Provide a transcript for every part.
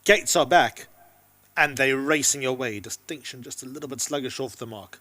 Gates are back, and they're racing away. Distinction just a little bit sluggish off the mark.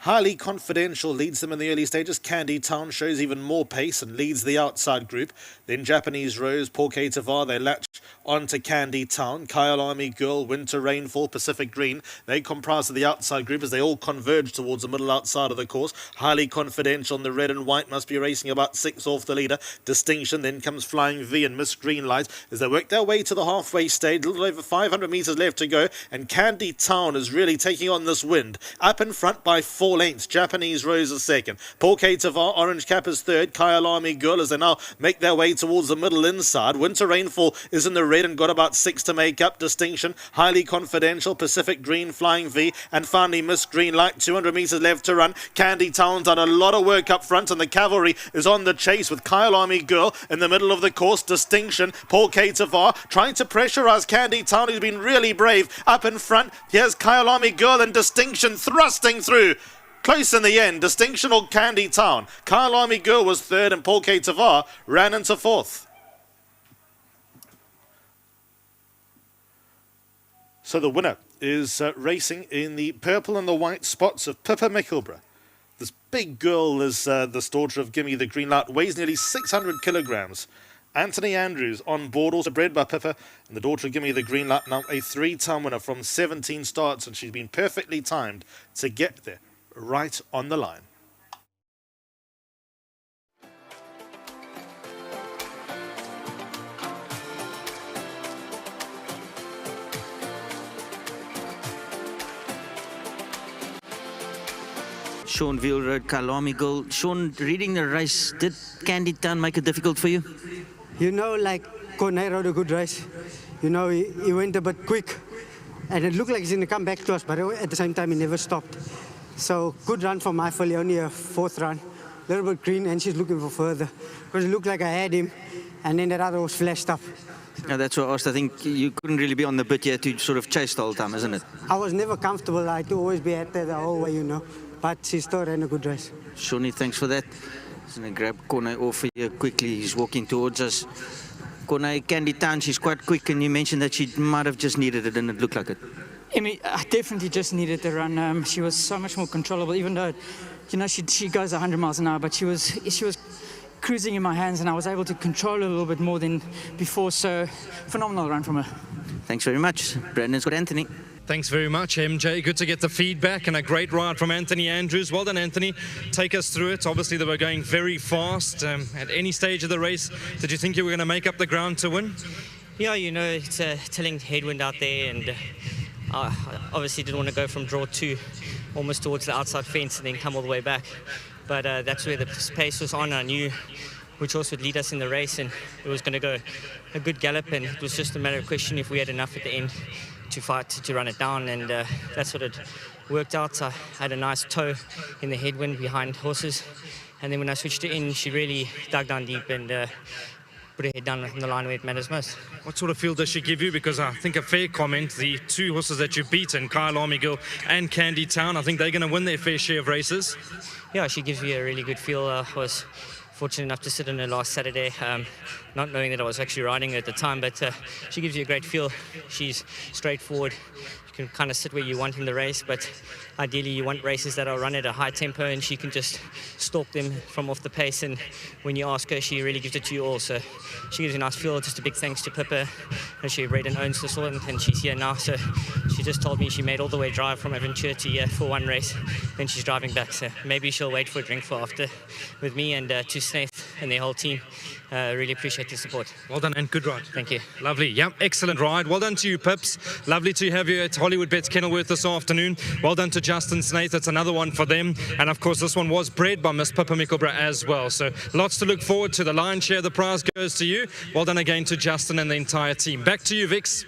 Highly Confidential leads them in the early stages. Candy Town shows even more pace and leads the outside group. Then Japanese Rose, Porquet Tavar, they latch onto Candy Town. Kyle Army Girl, Winter Rainfall, Pacific Green. They comprise of the outside group as they all converge towards the middle outside of the course. Highly Confidential in the red and white must be racing about 6 off the leader. Distinction, then comes Flying V and Miss Greenlight as they work their way to the halfway stage. A little over 500 metres left to go, and Candy Town is really taking on this wind. Up in front by 4 lengths. Japanese Rose is second. Porquet Tavar, Orange Cap is third. Kyle Army Girl as they now make their way towards the middle inside. Winter Rainfall is in the red and got about 6 to make up. Distinction, Highly Confidential, Pacific Green, Flying V, and finally Miss Greenlight. 200 metres left to run. Candy Town's done a lot of work up front, and the cavalry is on the chase with Kyle Army Girl in the middle of the course. Distinction, Porquet Tavar trying to pressurise Candy Town, who's been really brave up in front. Here's Kyle Army Girl and Distinction thrusting through. Close in the end, Distinction or Candy Town. Kyle Army Girl was third and Porquet Tavar ran into fourth. So the winner is racing in the purple and the white spots of Pippa Mickelborough. This big girl is this daughter of Gimme the Green Light, weighs nearly 600 kilograms. Anthony Andrews on board, also bred by Pippa, and the daughter of Gimme the Green Light, now a 3-time winner from 17 starts, and she's been perfectly timed to get there. Right on the line. Sean Veal rode Kalami Girl. Sean, reading the race, did Candy Town make it difficult for you? You know, like Cornet rode a good race. You know, he went a bit quick, and it looked like he's going to come back to us, but at the same time, he never stopped. So, good run for my filly, only a 4th run. A little bit green, and she's looking for further. Because it looked like I had him, and then that other was flashed up. Yeah, that's what I asked. I think you couldn't really be on the bit yet to sort of chase the whole time, isn't it? I was never comfortable. I had to always be at the whole way, you know. But she still ran a good race. Shawnee, thanks for that. Just going to grab Cornet off here quickly. He's walking towards us. Cornet, Candy Town, she's quite quick, and you mentioned that she might have just needed it, and it looked like it. I definitely just needed the run. She was so much more controllable, even though, you know, she goes 100 miles an hour, but she was cruising in my hands, and I was able to control her a little bit more than before. So, phenomenal run from her. Thanks very much. Brandon's got Anthony. Thanks very much, MJ. Good to get the feedback and a great ride from Anthony Andrews. Well done, Anthony. Take us through it. Obviously, they were going very fast. At any stage of the race, did you think you were going to make up the ground to win? Yeah, you know, it's a telling headwind out there, and I obviously didn't want to go from draw 2 almost towards the outside fence and then come all the way back. But that's where the pace was on. I knew which horse would lead us in the race, and it was going to go a good gallop, and it was just a matter of question if we had enough at the end to fight to run it down, and that's what it worked out. I had a nice toe in the headwind behind horses, and then when I switched it in, she really dug down deep and put her head down on the line where it matters most. What sort of feel does she give you? Because I think a fair comment, the 2 horses that you've beaten, Kyle Army Girl and Candy Town, I think they're going to win their fair share of races. Yeah, she gives me a really good feel. I was fortunate enough to sit in her last Saturday, not knowing that I was actually riding her at the time, but she gives you a great feel. She's straightforward. You can kind of sit where you want in the race, but ideally you want races that are run at a high tempo, and she can just stalk them from off the pace, and when you ask her, she really gives it to you all. So she gives you a nice feel. Just a big thanks to Pippa, and she bred and owns this one, and she's here now. So she just told me she made all the way drive from Aventura to here for one race, then she's driving back. So maybe she'll wait for a drink for after with me and to Snaith and their whole team. Really appreciate the support. Well done and good ride. Thank you. Lovely. Yeah, excellent ride. Well done to you, Pips. Lovely to have you at Hollywood Bets Kenilworth this afternoon. Well done to Justin Snaith. That's another one for them. And of course, this one was bred by Miss Pippa Mickelborough as well. So lots to look forward to. The lion's share of the prize goes to you. Well done again to Justin and the entire team. Back to you, Vix.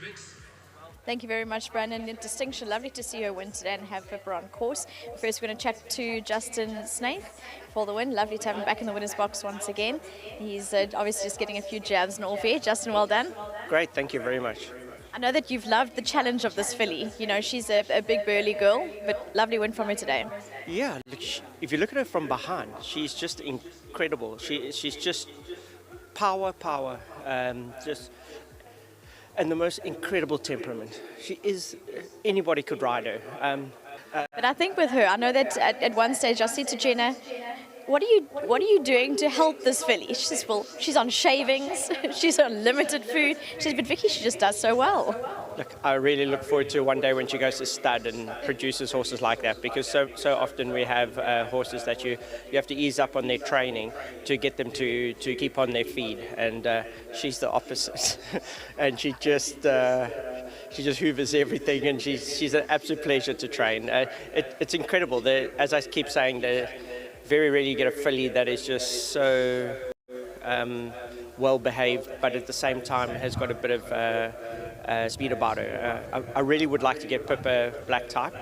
Thank you very much, Brandon. Distinction, lovely to see her win today and have Pippa on course. First, we're going to chat to Justin Snaith for the win. Lovely to have him back in the winner's box once again. He's obviously just getting a few jabs and all fair. Justin, well done. Great, thank you very much. I know that you've loved the challenge of this filly. You know, she's a big burly girl, but lovely win from her today. Yeah, look, if you look at her from behind, she's just incredible. She's just power, just, and the most incredible temperament. She is, anybody could ride her. But I think with her, I know that at one stage I said to Jenna, what are you doing to help this filly? She says, well, she's on shavings, she's on limited food. She says, but Vicky, she just does so well. Look, I really look forward to one day when she goes to stud and produces horses like that, because so often we have horses that you have to ease up on their training to get them to keep on their feed, and she's the opposite. And she just hoovers everything, and she's an absolute pleasure to train. It's incredible. As I keep saying, very rarely you get a filly that is just so well behaved, but at the same time has got a bit of speed about her. I really would like to get Pippa black type.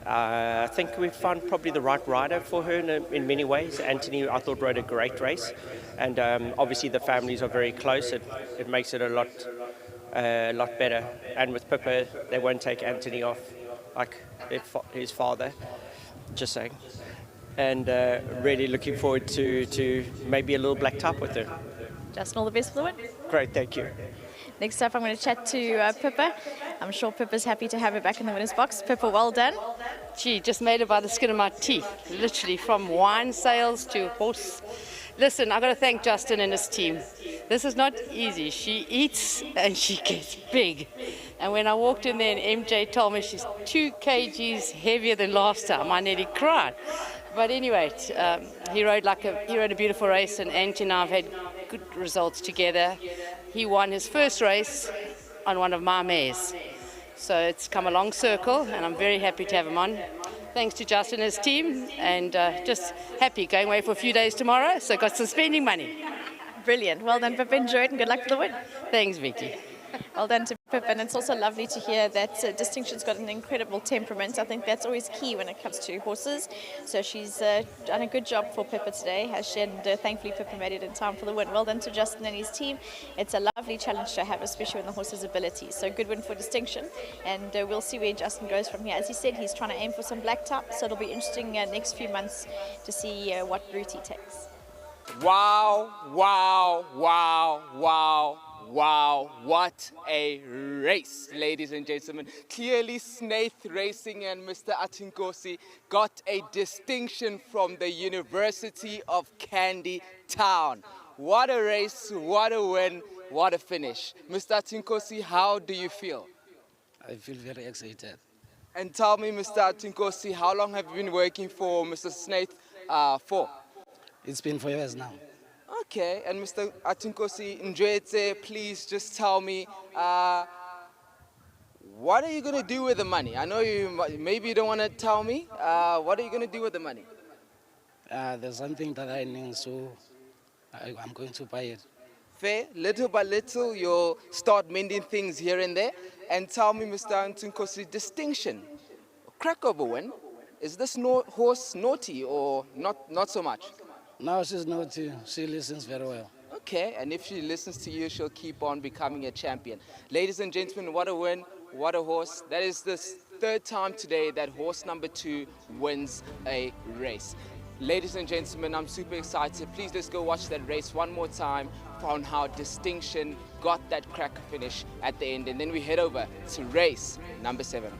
I think we've found probably the right rider for her in many ways. Anthony, I thought, rode a great race, and obviously the families are very close. It makes it a lot better. And with Pippa, they won't take Anthony off like his father. Just saying. And really looking forward to maybe a little black type with her. Justin, all the best for the win. Great, thank you. Next up, I'm going to chat to Pippa. I'm sure Pippa's happy to have her back in the winner's box. Pippa, well done. Gee, just made it by the skin of my teeth, literally, from wine sales to horse. Listen, I've got to thank Justin and his team. This is not easy. She eats and she gets big. And when I walked in there and MJ told me she's 2 kgs heavier than last time, I nearly cried. But anyway, he rode a beautiful race, and Angie and I have had good results together. He won his first race on one of my mares. So it's come a long circle, and I'm very happy to have him on. Thanks to Justin and his team, and just happy, going away for a few days tomorrow, so got some spending money. Brilliant. Well done, Pippa. Enjoy it, and good luck for the win. Thanks, Vicky. Well done to Pippa, and it's also lovely to hear that Distinction's got an incredible temperament. I think that's always key when it comes to horses. So she's done a good job for Pippa today, has she? And thankfully Pippa made it in time for the win. Well done to Justin and his team. It's a lovely challenge to have, especially when the horse's ability. So good win for Distinction, and we'll see where Justin goes from here. As he said, he's trying to aim for some black type, so it'll be interesting next few months to see what route he takes. Wow, wow, wow, wow. Wow, what a race, ladies and gentlemen. Clearly, Snaith Racing and Mr. Atinkosi got a distinction from the University of Candy Town. What a race, what a win, what a finish. Mr. Atinkosi, how do you feel? I feel very excited. And tell me, Mr. Atinkosi, how long have you been working for Mr. Snaith for? It's been 4 years now. Okay, and Mr. Atinkosi Njwete, please just tell me, what are you going to do with the money? I know maybe you don't want to tell me. What are you going to do with the money? There's something that I need, so I'm going to buy it. Fair, little by little, you'll start mending things here and there. And tell me, Mr. Atinkosi, Distinction, crack of a win. Is this horse naughty or not so much? No, she's naughty. She listens very well. Okay, and if she listens to you, she'll keep on becoming a champion. Ladies and gentlemen, what a win, what a horse. That is the third time today that horse number 2 wins a race. Ladies and gentlemen, I'm super excited. Please let's go watch that race one more time on how Distinction got that cracker finish at the end. And then we head over to race number 7.